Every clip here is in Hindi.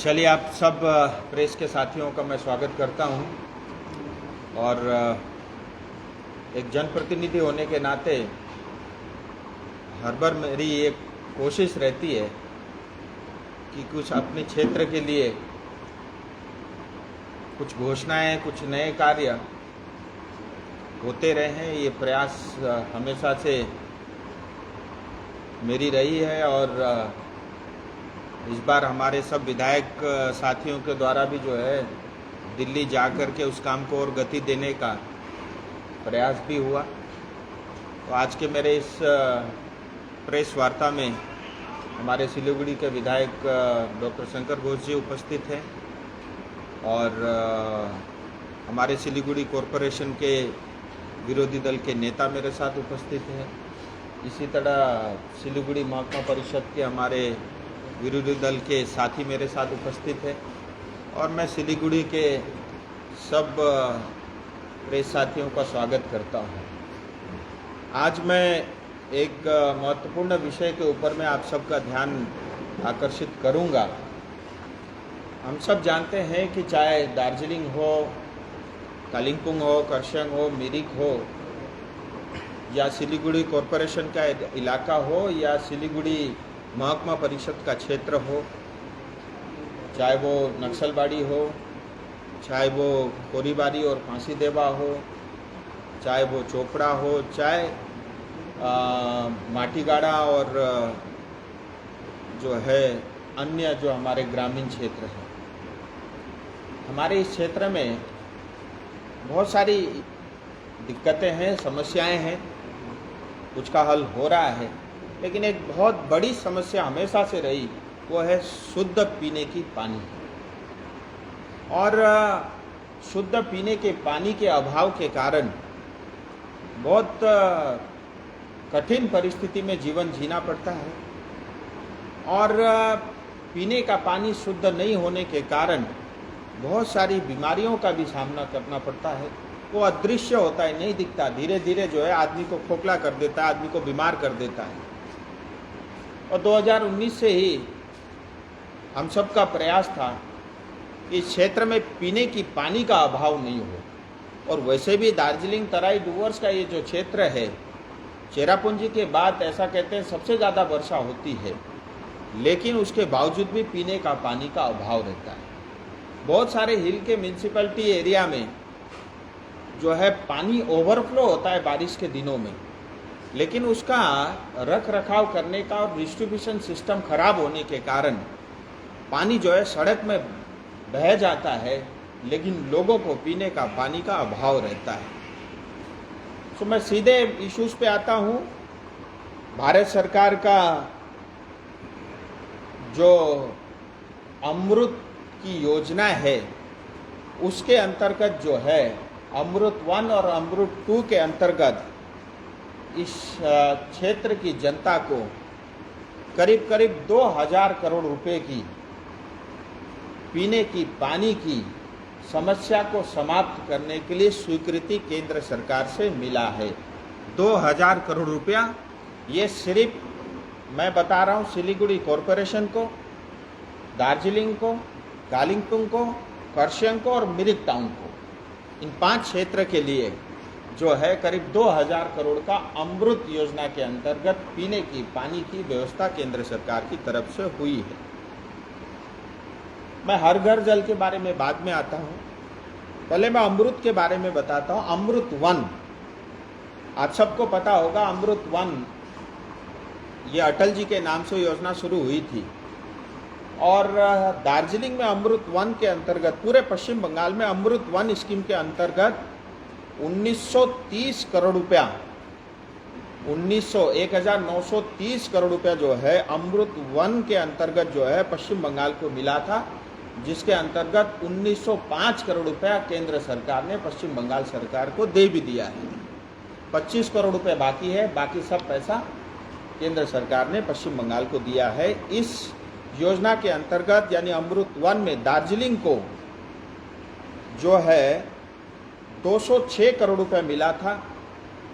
चलिए, आप सब प्रेस के साथियों का मैं स्वागत करता हूं और एक जनप्रतिनिधि होने के नाते हर बार मेरी एक कोशिश रहती है कि कुछ अपने क्षेत्र के लिए कुछ घोषणाएं, कुछ नए कार्य होते रहे हैं। ये प्रयास हमेशा से मेरी रही है और इस बार हमारे सब विधायक साथियों के द्वारा भी जो है दिल्ली जा कर के उस काम को और गति देने का प्रयास भी हुआ। तो आज के मेरे इस प्रेस वार्ता में हमारे सिलीगुड़ी के विधायक डॉक्टर शंकर घोष जी उपस्थित हैं और हमारे सिलीगुड़ी कॉरपोरेशन के विरोधी दल के नेता मेरे साथ उपस्थित हैं। इसी तरह सिलीगुड़ी महकमा परिषद के हमारे विरोधी दल के साथी मेरे साथ उपस्थित है और मैं सिलीगुड़ी के सब प्रेस साथियों का स्वागत करता हूं। आज मैं एक महत्वपूर्ण विषय के ऊपर मैं आप सबका ध्यान आकर्षित करूंगा। हम सब जानते हैं कि चाहे दार्जिलिंग हो, कालिम्पोंग हो, कर्सियंग हो, मिरिक हो या सिलीगुड़ी कॉरपोरेशन का इलाका हो या सिलीगुड़ी महकमा परिषद का क्षेत्र हो, चाहे वो नक्सलबाड़ी हो, चाहे वो कोरीबारी और फांसी देवा हो, चाहे वो चोपड़ा हो, चाहे माटीगाड़ा और जो है अन्य जो हमारे ग्रामीण क्षेत्र है। हमारे इस क्षेत्र में बहुत सारी दिक्कतें हैं, समस्याएं हैं, कुछ का हल हो रहा है, लेकिन एक बहुत बड़ी समस्या हमेशा से रही वो है शुद्ध पीने की पानी। और शुद्ध पीने के पानी के अभाव के कारण बहुत कठिन परिस्थिति में जीवन जीना पड़ता है और पीने का पानी शुद्ध नहीं होने के कारण बहुत सारी बीमारियों का भी सामना करना पड़ता है। वो अदृश्य होता है, नहीं दिखता, धीरे धीरे जो है आदमी को खोखला कर देता है, आदमी को बीमार कर देता है। और 2019 से ही हम सबका प्रयास था कि इस क्षेत्र में पीने की पानी का अभाव नहीं हो। और वैसे भी दार्जिलिंग तराई डूवर्स का ये जो क्षेत्र है, चेरापूंजी के बाद ऐसा कहते हैं सबसे ज़्यादा वर्षा होती है, लेकिन उसके बावजूद भी पीने का पानी का अभाव रहता है। बहुत सारे हिल के म्यूनसिपैलिटी एरिया में जो है पानी ओवरफ्लो होता है बारिश के दिनों में, लेकिन उसका रख रखाव करने का और डिस्ट्रीब्यूशन सिस्टम खराब होने के कारण पानी जो है सड़क में बह जाता है, लेकिन लोगों को पीने का पानी का अभाव रहता है। तो मैं सीधे इश्यूज पे आता हूँ। भारत सरकार का जो अमृत की योजना है उसके अंतर्गत जो है अमृत 1 और अमृत 2 के अंतर्गत इस क्षेत्र की जनता को करीब करीब 2000 करोड़ रुपए की पीने की पानी की समस्या को समाप्त करने के लिए स्वीकृति केंद्र सरकार से मिला है। 2000 करोड़ रुपया, ये सिर्फ मैं बता रहा हूँ सिलीगुड़ी कॉरपोरेशन को, दार्जिलिंग को, कालिम्पोंग को, कर्सियंग को और मिरिक टाउन को, इन 5 क्षेत्र के लिए जो है करीब 2000 करोड़ का अमृत योजना के अंतर्गत पीने की पानी की व्यवस्था केंद्र सरकार की तरफ से हुई है। मैं हर घर जल के बारे में बाद में आता हूँ, पहले मैं अमृत के बारे में बताता हूँ। अमृत 1 आप सबको पता होगा, अमृत 1 ये अटल जी के नाम से योजना शुरू हुई थी और दार्जिलिंग में अमृत 1 के अंतर्गत, पूरे पश्चिम बंगाल में अमृत 1 स्कीम के अंतर्गत 1930 करोड़ रुपया 1930 करोड़ रुपया जो है अमृत 1 के अंतर्गत जो है पश्चिम बंगाल को मिला था, जिसके अंतर्गत 1905 करोड़ रुपया केंद्र सरकार ने पश्चिम बंगाल सरकार को दे भी दिया है। 25 करोड़ रुपये बाकी है, बाकी सब पैसा केंद्र सरकार ने पश्चिम बंगाल को दिया है। इस योजना के अंतर्गत यानी अमृत 1 में दार्जिलिंग को जो है 206 करोड़ रुपए मिला था,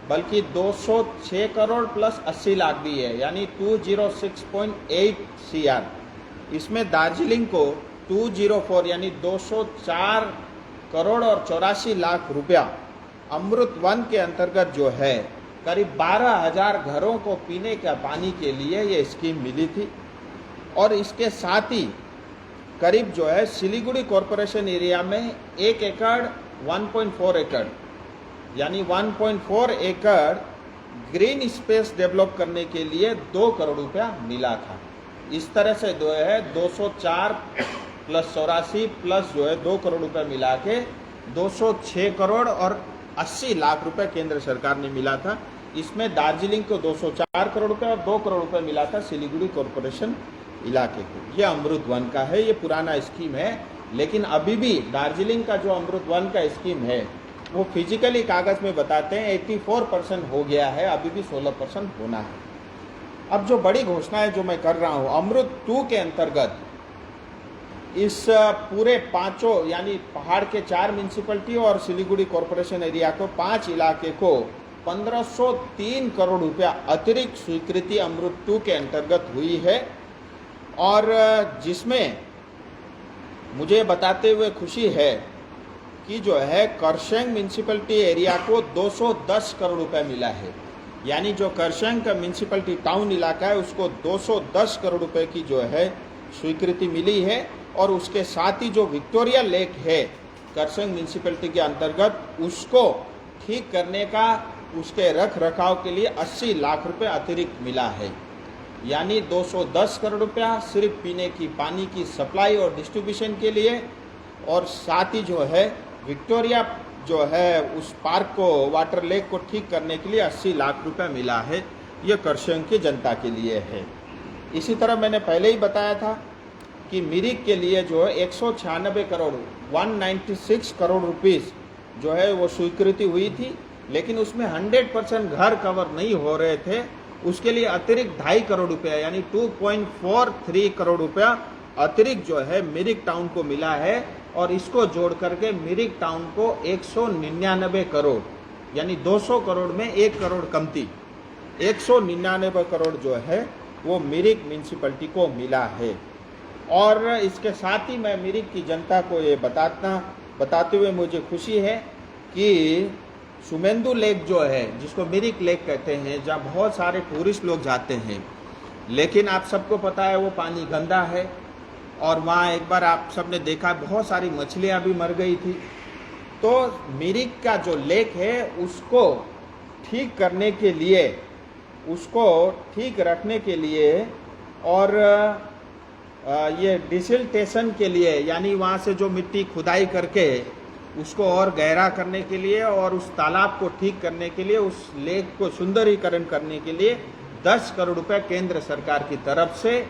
बल्कि 206 करोड़ प्लस 80 लाख भी है, यानी 206.8 CR। इसमें दार्जिलिंग को 204 यानी 204 करोड़ और 84 लाख रुपया अमृत वन के अंतर्गत जो है करीब 12,000 घरों को पीने का पानी के लिए ये स्कीम मिली थी। और इसके साथ ही करीब जो है सिलीगुड़ी कॉरपोरेशन एरिया में 1 एकड़ 1.4 एकड़ यानी 1.4 एकड़ ग्रीन स्पेस डेवलप करने के लिए 2 करोड़ रुपया मिला था। इस तरह से जो है 204 प्लस 84 प्लस जो है 2 करोड़ रुपया मिला के 206 करोड़ और 80 लाख रुपए केंद्र सरकार ने मिला था। इसमें दार्जिलिंग को 204 करोड़ रुपए और 2 करोड़ रुपए मिला था सिलीगुड़ी कॉरपोरेशन इलाके को। ये अमृत वन का है, ये पुराना स्कीम है, लेकिन अभी भी दार्जिलिंग का जो अमृत वन का स्कीम है वो फिजिकली कागज में बताते हैं 84% हो गया है, अभी भी 16% होना है। अब जो बड़ी घोषणा है जो मैं कर रहा हूँ, अमृत 2 के अंतर्गत इस पूरे 5 यानी पहाड़ के 4 म्यूनसिपलिटी और सिलीगुड़ी कॉरपोरेशन एरिया को 5 इलाके को 1503 करोड़ रुपया अतिरिक्त स्वीकृति अमृत 2 के अंतर्गत हुई है। और जिसमें मुझे बताते हुए खुशी है कि जो है करसेंग म्यूनसिपलिटी एरिया को 210 करोड़ रुपए मिला है। यानी जो करसेंग का म्यूनसिपलिटी टाउन इलाका है उसको 210 करोड़ रुपए की जो है स्वीकृति मिली है। और उसके साथ ही जो विक्टोरिया लेक है करसेंग म्यूनसिपलिटी के अंतर्गत, उसको ठीक करने का, उसके रख रखाव के लिए 80 लाख रुपए अतिरिक्त मिला है। यानी 210 करोड़ रुपया सिर्फ पीने की पानी की सप्लाई और डिस्ट्रीब्यूशन के लिए, और साथ ही जो है विक्टोरिया जो है उस पार्क को, वाटर लेक को ठीक करने के लिए 80 लाख रुपया मिला है। ये करसेंग की जनता के लिए है। इसी तरह मैंने पहले ही बताया था कि मिरिक के लिए जो है 196 करोड़ 196 करोड़ रुपीस जो है वो स्वीकृति हुई थी, लेकिन उसमें 100% घर कवर नहीं हो रहे थे। उसके लिए अतिरिक्त 2.5 करोड़ रुपया यानी 2.43 करोड़ रुपया अतिरिक्त जो है मिरिक टाउन को मिला है। और इसको जोड़ करके मिरिक टाउन को 199 करोड़ यानी 200 करोड़ में 1 करोड़ कमती 199 करोड़ जो है वो मिरिक म्यूनसिपलिटी को मिला है। और इसके साथ ही मैं मिरिक की जनता को ये बताते हुए मुझे खुशी है कि सुमेंदु लेक जो है, जिसको मिरिक लेक कहते हैं, जहाँ बहुत सारे टूरिस्ट लोग जाते हैं, लेकिन आप सबको पता है वो पानी गंदा है। और वहाँ एक बार आप सबने देखा बहुत सारी मछलियाँ भी मर गई थी। तो मिरिक का जो लेक है उसको ठीक करने के लिए, उसको ठीक रखने के लिए और ये डिसिल्टेशन के लिए, यानी वहाँ से जो मिट्टी खुदाई करके उसको और गहरा करने के लिए और उस तालाब को ठीक करने के लिए, उस लेक को सुंदरीकरण करने के लिए 10 करोड़ रुपए केंद्र सरकार की तरफ से,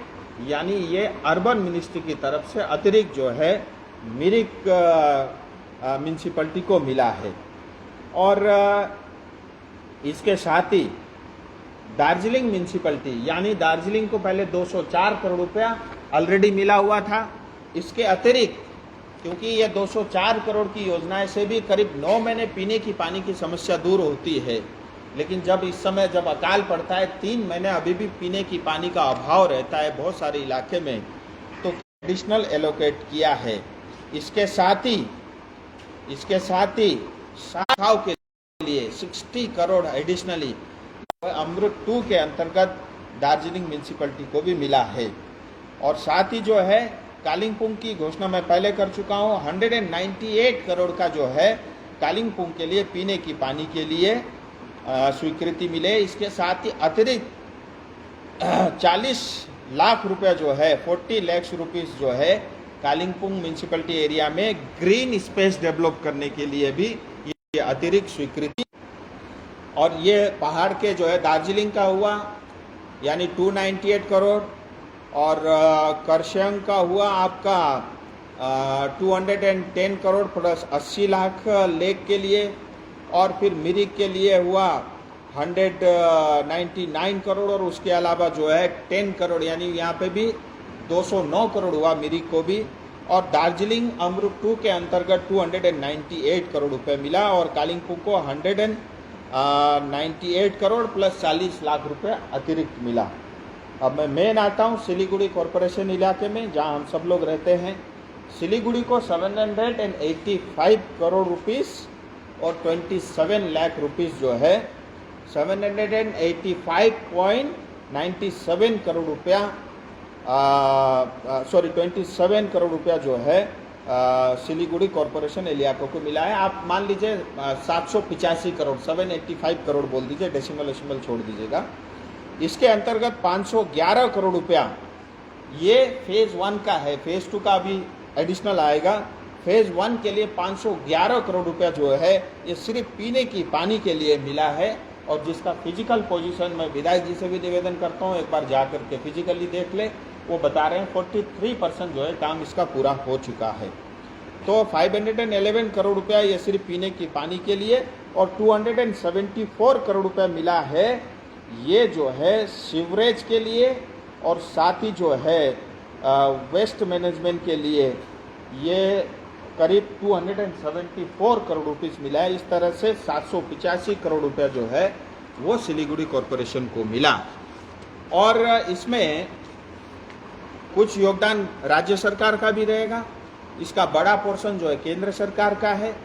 यानी ये अर्बन मिनिस्ट्री की तरफ से अतिरिक्त जो है मिरिक म्यूनसिपलिटी को मिला है। और इसके साथ ही दार्जिलिंग म्यूनसिपलिटी, यानी दार्जिलिंग को पहले 204 करोड़ रुपया ऑलरेडी मिला हुआ था। इसके अतिरिक्त क्योंकि ये 204 करोड़ की योजनाएं से भी करीब 9 महीने पीने की पानी की समस्या दूर होती है, लेकिन जब इस समय जब अकाल पड़ता है 3 महीने अभी भी पीने की पानी का अभाव रहता है बहुत सारे इलाके में, तो एडिशनल एलोकेट किया है। इसके साथ ही शाखाओं के लिए 60 करोड़ एडिशनली अमृत 2 के अंतर्गत दार्जिलिंग म्यूनसिपलिटी को भी मिला है। और साथ ही जो है कालिम्पोंग की घोषणा मैं पहले कर चुका हूँ, 198 करोड़ का जो है कालिम्पोंग के लिए पीने की पानी के लिए स्वीकृति मिले। इसके साथ ही अतिरिक्त 40 लाख रुपया जो है 40 लाख रुपीस जो है कालिम्पोंग म्यूनसिपलिटी एरिया में ग्रीन स्पेस डेवलप करने के लिए भी ये अतिरिक्त स्वीकृति। और ये पहाड़ के जो है दार्जिलिंग का हुआ यानी 298 करोड़, और करसेंग का हुआ आपका 210 करोड़ प्लस 80 लाख लेक के लिए, और फिर मिरिक के लिए हुआ 199 करोड़, और उसके अलावा जो है 10 करोड़ यानी यहाँ पे भी 209 करोड़ हुआ मिरिक को भी। और दार्जिलिंग अमृत 2 के अंतर्गत 298 करोड़ रुपए मिला, और कालिम्पोंग को 198 करोड़ प्लस 40 लाख रुपए अतिरिक्त मिला। अब मैं मेन आता हूँ सिलीगुड़ी कॉरपोरेशन इलाके में, जहाँ हम सब लोग रहते हैं। सिलीगुड़ी को 785 करोड़ रुपीस और 27 लाख रुपीस जो है 785.97 करोड़ रुपया 27 करोड़ रुपया जो है सिलीगुड़ी कॉरपोरेशन इलाकों को मिला है। आप मान लीजिए 785 करोड़ 785 करोड़ बोल दीजिए, डेसिमल छोड़ दीजिएगा। इसके अंतर्गत 511 करोड़ रुपया ये फेज़ 1 का है, फेज़ 2 का अभी एडिशनल आएगा। फेज़ 1 के लिए 511 करोड़ रुपया जो है ये सिर्फ पीने की पानी के लिए मिला है, और जिसका फिजिकल पोजीशन मैं विधायक जी से भी निवेदन करता हूँ एक बार जा कर के फिजिकली देख ले। वो बता रहे हैं 43% जो है काम इसका पूरा हो चुका है। तो 511 करोड़ रुपया ये सिर्फ पीने की पानी के लिए, और 274 करोड़ रुपया मिला है ये जो है सीवरेज के लिए, और साथ ही जो है वेस्ट मैनेजमेंट के लिए ये करीब 274 करोड़ रुपीस मिला है। इस तरह से 785 करोड़ रुपया जो है वो सिलीगुड़ी कॉरपोरेशन को मिला, और इसमें कुछ योगदान राज्य सरकार का भी रहेगा। इसका बड़ा पोर्शन जो है केंद्र सरकार का है,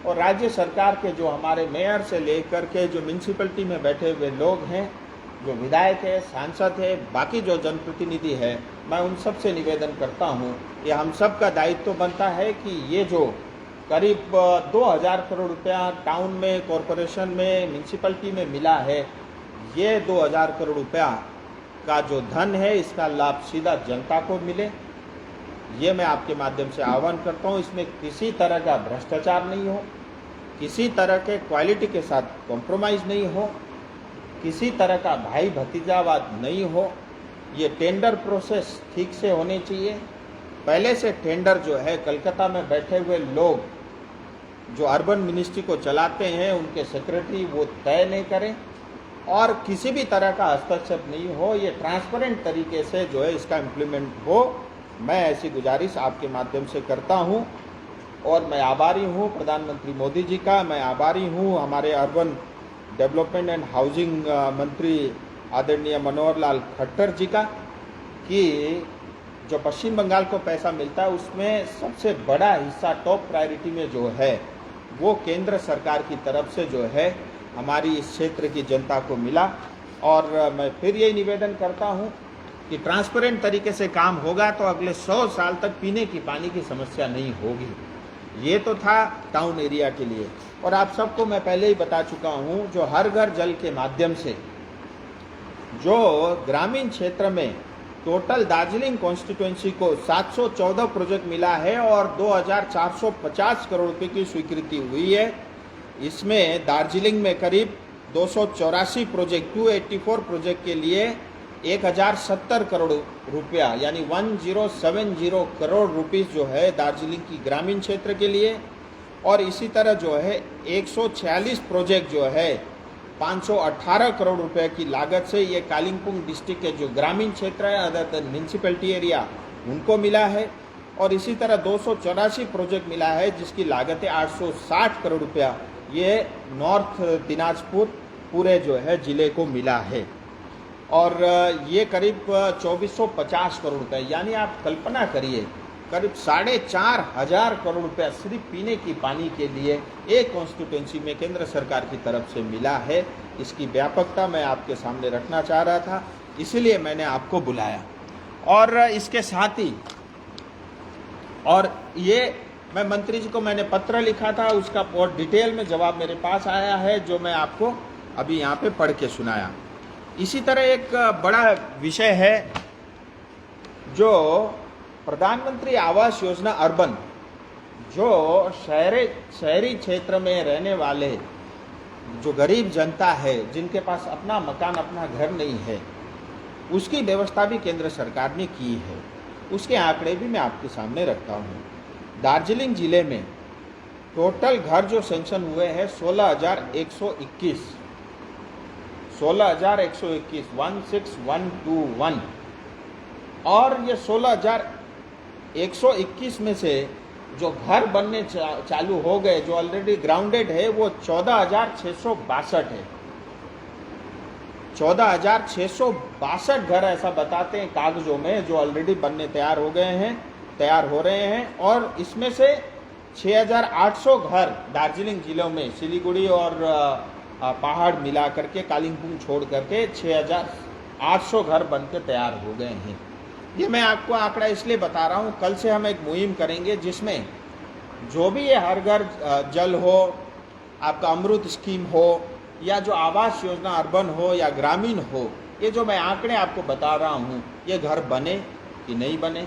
और राज्य सरकार के जो हमारे मेयर से लेकर के जो म्यूनसिपलिटी में बैठे हुए लोग हैं, जो विधायक है, सांसद है, बाकी जो जनप्रतिनिधि है, मैं उन सब से निवेदन करता हूँ, ये हम सब का दायित्व बनता है कि ये जो करीब 2000 करोड़ रुपया टाउन में, कॉरपोरेशन में, म्यूनसिपलिटी में मिला है, ये 2000 करोड़ रुपया का जो धन है इसका लाभ सीधा जनता को मिले, ये मैं आपके माध्यम से आह्वान करता हूँ। इसमें किसी तरह का भ्रष्टाचार नहीं हो, किसी तरह के क्वालिटी के साथ कॉम्प्रोमाइज़ नहीं हो, किसी तरह का भाई भतीजावाद नहीं हो। ये टेंडर प्रोसेस ठीक से होनी चाहिए। पहले से टेंडर जो है कलकत्ता में बैठे हुए लोग जो अर्बन मिनिस्ट्री को चलाते हैं, उनके सेक्रेटरी वो तय नहीं करें, और किसी भी तरह का हस्तक्षेप नहीं हो। ये ट्रांसपेरेंट तरीके से जो है इसका इम्प्लीमेंट हो, मैं ऐसी गुजारिश आपके माध्यम से करता हूँ। और मैं आभारी हूँ प्रधानमंत्री मोदी जी का, मैं आभारी हूँ हमारे अर्बन डेवलपमेंट एंड हाउसिंग मंत्री आदरणीय मनोहर लाल खट्टर जी का, कि जो पश्चिम बंगाल को पैसा मिलता है उसमें सबसे बड़ा हिस्सा टॉप प्रायोरिटी में जो है वो केंद्र सरकार की तरफ से जो है हमारी इस क्षेत्र की जनता को मिला। और मैं फिर यही निवेदन करता हूँ कि ट्रांसपेरेंट तरीके से काम होगा तो अगले 100 साल तक पीने की पानी की समस्या नहीं होगी। ये तो था टाउन एरिया के लिए। और आप सबको मैं पहले ही बता चुका हूँ, जो हर घर जल के माध्यम से जो ग्रामीण क्षेत्र में टोटल दार्जिलिंग कॉन्स्टिट्यूएंसी को 714 प्रोजेक्ट मिला है और 2450 करोड़ रुपए की स्वीकृति हुई है। इसमें दार्जिलिंग में करीब 284 प्रोजेक्ट 284 प्रोजेक्ट के लिए 1070 करोड़ रुपया यानी 1070 करोड़ रुपीस जो है दार्जिलिंग की ग्रामीण क्षेत्र के लिए। और इसी तरह जो है 146 प्रोजेक्ट जो है 518 करोड़ रुपए की लागत से ये कालिम्पोंग डिस्ट्रिक्ट के जो ग्रामीण क्षेत्र है अदर देन म्यूनसिपैलिटी एरिया उनको मिला है। और इसी तरह 284 प्रोजेक्ट मिला है जिसकी लागत है 860 करोड़ रुपया, ये नॉर्थ दिनाजपुर पूरे जो है ज़िले को मिला है। और ये करीब 2450 करोड़ रुपये, यानी आप कल्पना करिए करीब 4500 करोड़ रुपया सिर्फ पीने की पानी के लिए एक कॉन्स्टिट्यूंसी में केंद्र सरकार की तरफ से मिला है। इसकी व्यापकता मैं आपके सामने रखना चाह रहा था, इसीलिए मैंने आपको बुलाया। और इसके साथ ही और ये मैं मंत्री जी को मैंने पत्र लिखा था, उसका बहुत डिटेल में जवाब मेरे पास आया है जो मैं आपको अभी यहाँ पे पढ़ के सुनाया। इसी तरह एक बड़ा विषय है जो प्रधानमंत्री आवास योजना अर्बन, जो शहरी क्षेत्र में रहने वाले जो गरीब जनता है जिनके पास अपना मकान अपना घर नहीं है, उसकी व्यवस्था भी केंद्र सरकार ने की है। उसके आंकड़े भी मैं आपके सामने रखता हूँ। दार्जिलिंग जिले में टोटल घर जो सेंक्शन हुए हैं 16,121 16121 और ये 16,121 में से जो घर बनने चालू हो गए, जो ऑलरेडी ग्राउंडेड है, वो 14,662 है। 14,662 घर ऐसा बताते हैं कागजों में जो ऑलरेडी बनने तैयार हो गए हैं। तैयार हो रहे हैं और इसमें से 6,800 घर दार्जिलिंग जिलों में सिलीगुड़ी और पहाड़ मिला करके कालिम्पोंग छोड़ करके 6,800 घर बनकर तैयार हो गए हैं। ये मैं आपको आंकड़ा इसलिए बता रहा हूँ, कल से हम एक मुहिम करेंगे जिसमें जो भी ये हर घर जल हो, आपका अमृत स्कीम हो, या जो आवास योजना अर्बन हो या ग्रामीण हो, ये जो मैं आंकड़े आपको बता रहा हूँ, ये घर बने कि नहीं बने,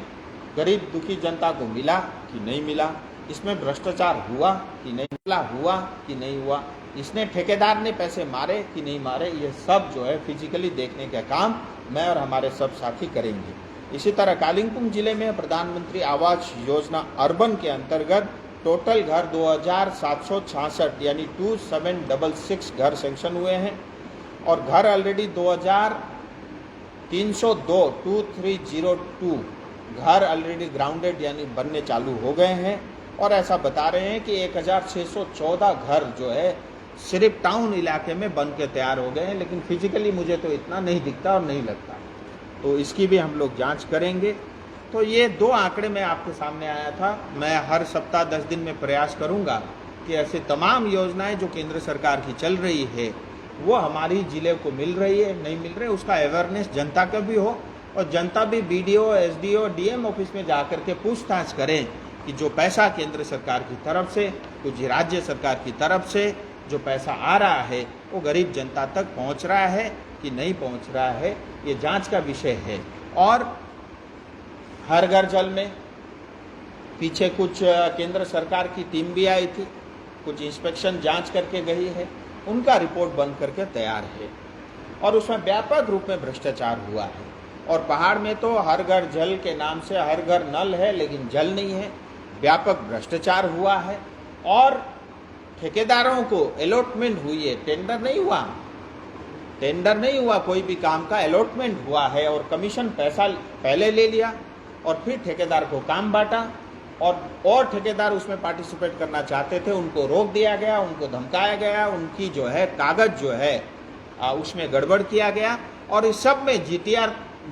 गरीब दुखी जनता को मिला कि नहीं मिला, इसमें भ्रष्टाचार हुआ कि नहीं हुआ कि नहीं हुआ, इसने ठेकेदार ने पैसे मारे कि नहीं मारे, ये सब जो है फिजिकली देखने का काम मैं और हमारे सब साथी करेंगे। इसी तरह कालिम्पोंग जिले में प्रधानमंत्री आवास योजना अर्बन के अंतर्गत टोटल घर 2,766 यानी 2766 घर सेंक्शन हुए हैं और घर ऑलरेडी 2302 घर ऑलरेडी ग्राउंडेड यानी बनने चालू हो गए हैं। और ऐसा बता रहे हैं कि 1,614 घर जो है सिर्फ टाउन इलाके में बन के तैयार हो गए हैं, लेकिन फिजिकली मुझे तो इतना नहीं दिखता और नहीं लगता, तो इसकी भी हम लोग जांच करेंगे। तो ये 2 आंकड़े मैं आपके सामने आया था। मैं हर सप्ताह 10 दिन में प्रयास करूंगा कि ऐसे तमाम योजनाएं जो केंद्र सरकार की चल रही है वो हमारी जिले को मिल रही है नहीं मिल रही, उसका अवेयरनेस जनता का भी हो और जनता भी BDO, SDO, DM ऑफिस में जा कर के पूछताछ करें कि जो पैसा केंद्र सरकार की तरफ से, कुछ राज्य सरकार की तरफ से जो पैसा आ रहा है वो गरीब जनता तक पहुंच रहा है कि नहीं पहुंच रहा है, ये जांच का विषय है। और हर घर जल में पीछे कुछ केंद्र सरकार की टीम भी आई थी, कुछ इंस्पेक्शन जांच करके गई है, उनका रिपोर्ट बन करके तैयार है और उसमें व्यापक रूप में भ्रष्टाचार हुआ है। और पहाड़ में तो हर घर जल के नाम से हर घर नल है लेकिन जल नहीं है, व्यापक भ्रष्टाचार हुआ है। और ठेकेदारों को अलॉटमेंट हुई है, टेंडर नहीं हुआ, कोई भी काम का अलॉटमेंट हुआ है और कमीशन पैसा पहले ले लिया और फिर ठेकेदार को काम बांटा और ठेकेदार उसमें पार्टिसिपेट करना चाहते थे, उनको रोक दिया गया, उनको धमकाया गया, उनकी जो है कागज जो है उसमें गड़बड़ किया गया। और इस सब में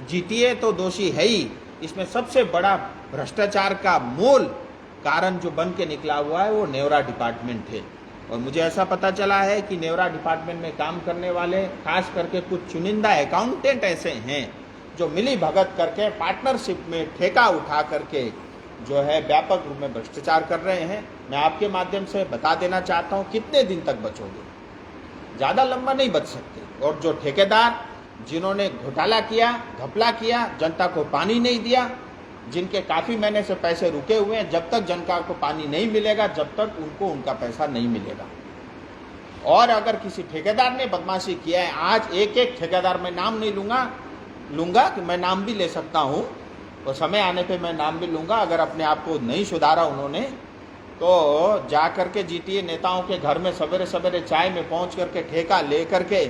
GTA तो दोषी है ही, इसमें सबसे बड़ा भ्रष्टाचार का मूल कारण जो बन के निकला हुआ है वो नेवरा डिपार्टमेंट है। और मुझे ऐसा पता चला है कि नेवरा डिपार्टमेंट में काम करने वाले खास करके कुछ चुनिंदा अकाउंटेंट ऐसे हैं जो मिली भगत करके पार्टनरशिप में ठेका उठा करके जो है व्यापक रूप में भ्रष्टाचार कर रहे हैं। मैं आपके माध्यम से बता देना चाहता हूँ, कितने दिन तक बचोगे, ज़्यादा लंबा नहीं बच सकते। और जो ठेकेदार जिन्होंने घोटाला किया, घपला किया, जनता को पानी नहीं दिया, जिनके काफ़ी महीने से पैसे रुके हुए हैं, जब तक जनता को पानी नहीं मिलेगा जब तक उनको उनका पैसा नहीं मिलेगा। और अगर किसी ठेकेदार ने बदमाशी किया है, आज एक एक ठेकेदार मैं नाम नहीं लूँगा कि मैं नाम भी ले सकता हूँ, तो समय आने पे मैं नाम भी लूँगा। अगर अपने आप को नहीं सुधारा उन्होंने तो जा करके GTA नेताओं के घर में सवेरे सवेरे चाय में पहुँच करके ठेका ले करके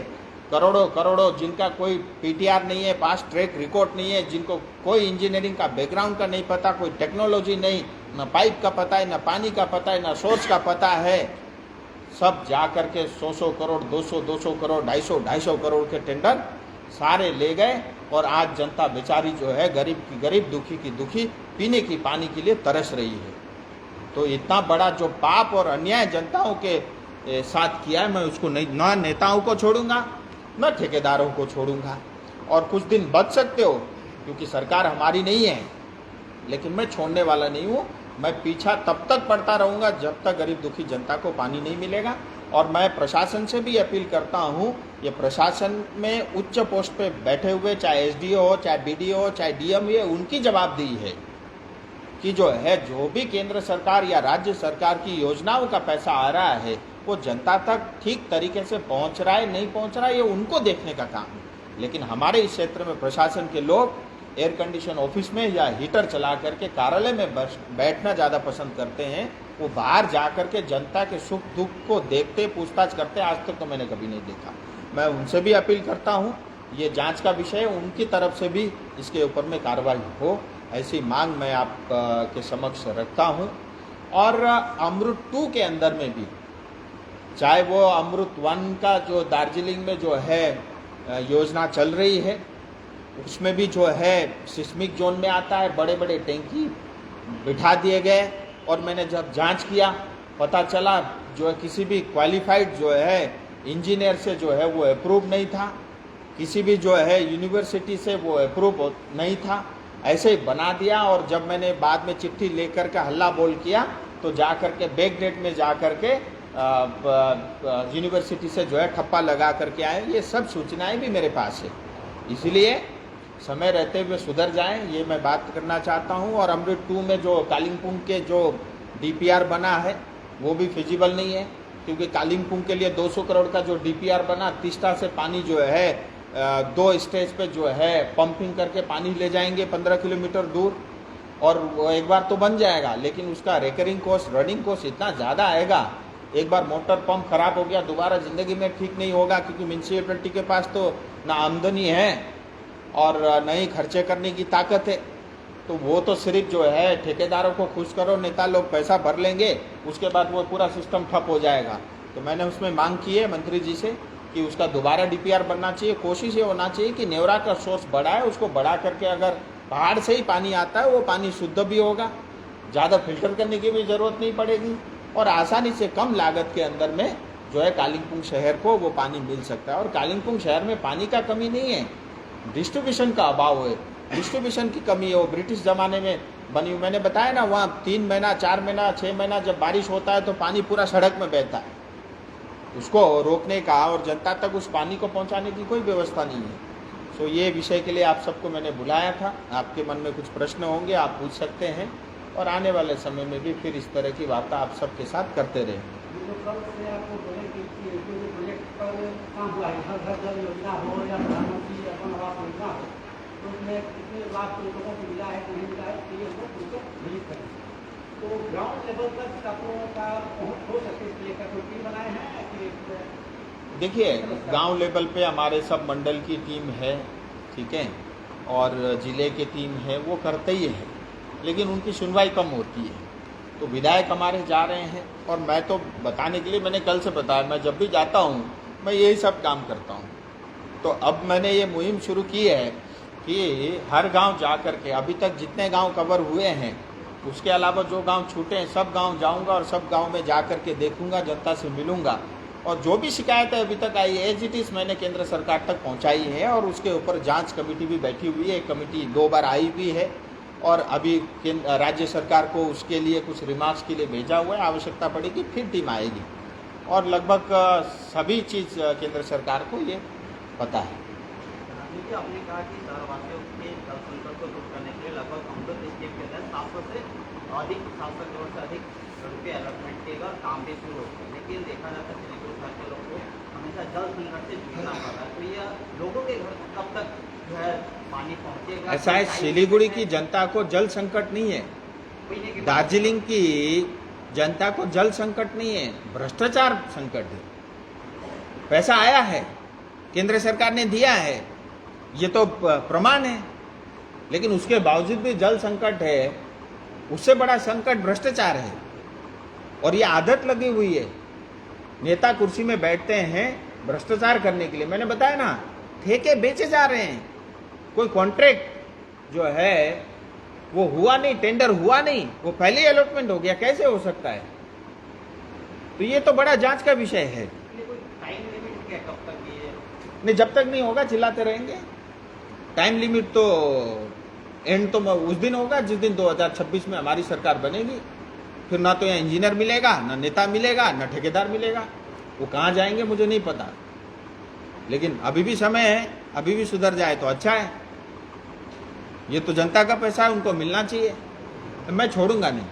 करोड़ों जिनका कोई PTR नहीं है, पास ट्रैक रिकॉर्ड नहीं है, जिनको कोई इंजीनियरिंग का बैकग्राउंड का नहीं पता, कोई टेक्नोलॉजी नहीं, न पाइप का पता है, न पानी का पता है, न सोर्स का पता है, सब जा करके 100 करोड़ 200 करोड़ 250 करोड़ के टेंडर सारे ले गए। और आज जनता बेचारी जो है गरीब की गरीब, दुखी की दुखी, पीने की पानी के लिए तरस रही है। तो इतना बड़ा जो पाप और अन्याय जनताओं के साथ किया है, मैं उसको नहीं, ना नेताओं को छोड़ूंगा न ठेकेदारों को छोड़ूंगा। और कुछ दिन बच सकते हो क्योंकि सरकार हमारी नहीं है, लेकिन मैं छोड़ने वाला नहीं हूँ। मैं पीछा तब तक पड़ता रहूँगा जब तक गरीब दुखी जनता को पानी नहीं मिलेगा। और मैं प्रशासन से भी अपील करता हूँ, ये प्रशासन में उच्च पोस्ट पे बैठे हुए, चाहे SDO हो, चाहे BDO हो, चाहे DM हो, उनकी जवाबदेही है कि जो है जो भी केंद्र सरकार या राज्य सरकार की योजनाओं का पैसा आ रहा है वो जनता तक ठीक तरीके से पहुंच रहा है नहीं पहुंच रहा है, ये उनको देखने का काम है। लेकिन हमारे इस क्षेत्र में प्रशासन के लोग एयर कंडीशन ऑफिस में या हीटर चला करके कार्यालय में बैठना ज़्यादा पसंद करते हैं। वो बाहर जा कर के जनता के सुख दुख को देखते, पूछताछ करते, आज तक तो मैंने कभी नहीं देखा। मैं उनसे भी अपील करता हूँ, ये जांच का विषय है, उनकी तरफ से भी इसके ऊपर में कार्रवाई हो, ऐसी मांग मैं आप के समक्ष रखता हूँ। और अमृत 2 के अंदर में भी, चाहे वो अमृत 1 का जो दार्जिलिंग में जो है योजना चल रही है, उसमें भी जो है सिस्मिक जोन में आता है, बड़े बड़े टैंकी बिठा दिए गए और मैंने जब जांच किया पता चला जो है किसी भी क्वालिफाइड जो है इंजीनियर से जो है वो अप्रूव नहीं था, किसी भी जो है यूनिवर्सिटी से वो अप्रूव नहीं था, ऐसे ही बना दिया। और जब मैंने बाद में चिट्ठी लेकर के हल्ला बोल किया तो जा कर के बैक डेट में जा कर के यूनिवर्सिटी से जो है ठप्पा लगा करके आए। ये सब सूचनाएं भी मेरे पास है, इसलिए समय रहते हुए सुधर जाएं, ये मैं बात करना चाहता हूं। और अमृत 2 में जो कालिम्पोंग के जो डीपीआर बना है वो भी फिजिबल नहीं है, क्योंकि कालिम्पोंग के लिए 200 करोड़ का जो डीपीआर बना, तीस्ता से पानी जो है 2 स्टेज पे जो है पंपिंग करके पानी ले जाएंगे 15 किलोमीटर दूर, और वो एक बार तो बन जाएगा, लेकिन उसका रिकरिंग कॉस्ट, रनिंग कॉस्ट इतना ज़्यादा आएगा। एक बार मोटर पंप खराब हो गया दोबारा ज़िंदगी में ठीक नहीं होगा, क्योंकि म्यूनसिपैलिटी के पास तो ना आमदनी है और न ही खर्चे करने की ताकत है। तो वो तो सिर्फ जो है ठेकेदारों को खुश करो, नेता लोग पैसा भर लेंगे, उसके बाद वो पूरा सिस्टम ठप हो जाएगा। तो मैंने उसमें मांग की है मंत्री जी से कि उसका दोबारा डीपीआर बनना चाहिए। कोशिश ये होना चाहिए कि नेवरा का सोर्स बड़ा है, उसको बढ़ा करके अगर पहाड़ से ही पानी आता है वो पानी शुद्ध भी होगा, ज़्यादा फिल्टर करने की भी ज़रूरत नहीं पड़ेगी, और आसानी से कम लागत के अंदर में जो है कालिम्पोंग शहर को वो पानी मिल सकता है। और कालिम्पोंग शहर में पानी का कमी नहीं है, डिस्ट्रीब्यूशन का अभाव है, डिस्ट्रीब्यूशन की कमी है। वो ब्रिटिश ज़माने में बनी, मैंने बताया ना, वहाँ 3 महीना 4 महीना 6 महीना जब बारिश होता है तो पानी पूरा सड़क में बहता है। उसको रोकने का और जनता तक उस पानी को पहुँचाने की कोई व्यवस्था नहीं है। सो ये विषय के लिए आप सबको मैंने बुलाया था। आपके मन में कुछ प्रश्न होंगे आप पूछ सकते हैं, और आने वाले समय में भी फिर इस तरह की वार्ता आप सबके साथ करते रहें। तो ग्राउंड लेवल तक आपको का हो सके इसलिए का कोई टीम बनाए हैं कि देखिए, गांव लेवल पे हमारे सब मंडल की टीम है, ठीक है, और ज़िले की टीम है, वो करते ही है, लेकिन उनकी सुनवाई कम होती है। तो विधायक हमारे जा रहे हैं, और मैं तो बताने के लिए मैंने कल से बताया, मैं जब भी जाता हूँ मैं यही सब काम करता हूँ। तो अब मैंने ये मुहिम शुरू की है कि हर गांव जा कर के, अभी तक जितने गांव कवर हुए हैं उसके अलावा जो गांव छूटे हैं सब गांव जाऊंगा और सब गांव में जा कर के देखूंगा, जनता से मिलूंगा, और जो भी शिकायतें अभी तक आई एज इट इज़ मैंने केंद्र सरकार तक पहुंचाई है। और उसके ऊपर जांच कमेटी भी बैठी हुई है, एक कमेटी 2 बार आई भी है, और अभी राज्य सरकार को उसके लिए कुछ रिमार्क्स के लिए भेजा हुआ है। आवश्यकता पड़ेगी फिर टीम आएगी, और लगभग सभी चीज़ केंद्र सरकार को ये पता है। आपने कहा कि शहरवासियों के जल संकट को दूर करने के लिए लगभग अमृत स्कीम के तहत 700 से अधिक 700 करोड़ से अधिक रुपये अलॉटमेंट किए गए और काम भी शुरू हो गए, लेकिन देखा जाता है सिलीगुड़ी शहर के लोगों को हमेशा जल संकट से जूझना पड़ रहा है। तो ये लोगों के घर कब तक जो है पानी पहुँचेगा? ऐसा है, सिलीगुड़ी की जनता को जल संकट नहीं है, दार्जिलिंग की जनता को जल संकट नहीं है, भ्रष्टाचार संकट है। पैसा आया है, केंद्र सरकार ने दिया है, ये तो प्रमाण है, लेकिन उसके बावजूद भी जल संकट है। उससे बड़ा संकट भ्रष्टाचार है, और ये आदत लगी हुई है। नेता कुर्सी में बैठते हैं भ्रष्टाचार करने के लिए। मैंने बताया ना, ठेके बेचे जा रहे हैं, कोई कॉन्ट्रैक्ट जो है वो हुआ नहीं, टेंडर हुआ नहीं, वो पहले ही अलॉटमेंट हो गया, कैसे हो सकता है? तो ये तो बड़ा जांच का विषय है। नहीं, जब तक नहीं होगा चिल्लाते रहेंगे। टाइम लिमिट तो एंड तो उस दिन होगा जिस दिन 2026 में हमारी सरकार बनेगी। फिर ना तो यहाँ इंजीनियर मिलेगा, ना नेता मिलेगा, ना ठेकेदार मिलेगा। वो कहाँ जाएंगे मुझे नहीं पता, लेकिन अभी भी समय है, अभी भी सुधर जाए तो अच्छा है। ये तो जनता का पैसा है, उनको मिलना चाहिए, मैं छोड़ूंगा नहीं।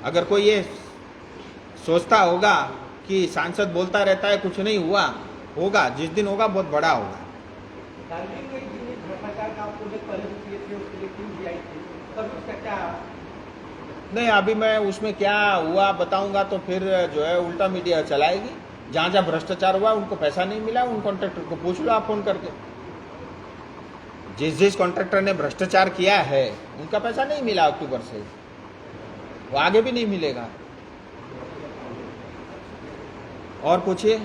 अगर कोई ये सोचता होगा कि सांसद बोलता रहता है कुछ नहीं हुआ, होगा, जिस दिन होगा बहुत बड़ा होगा। नहीं, अभी मैं उसमें क्या हुआ बताऊंगा तो फिर जो है उल्टा मीडिया चलाएगी। जहाँ जहाँ भ्रष्टाचार हुआ उनको पैसा नहीं मिला, उन कॉन्ट्रैक्टर को पूछ लो आप फोन करके। जिस कॉन्ट्रैक्टर ने भ्रष्टाचार किया है उनका पैसा नहीं मिला अक्टूबर से, वो आगे भी नहीं मिलेगा। और पूछिए।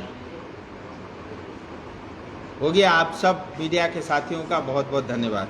हो गया। आप सब मीडिया के साथियों का बहुत बहुत धन्यवाद।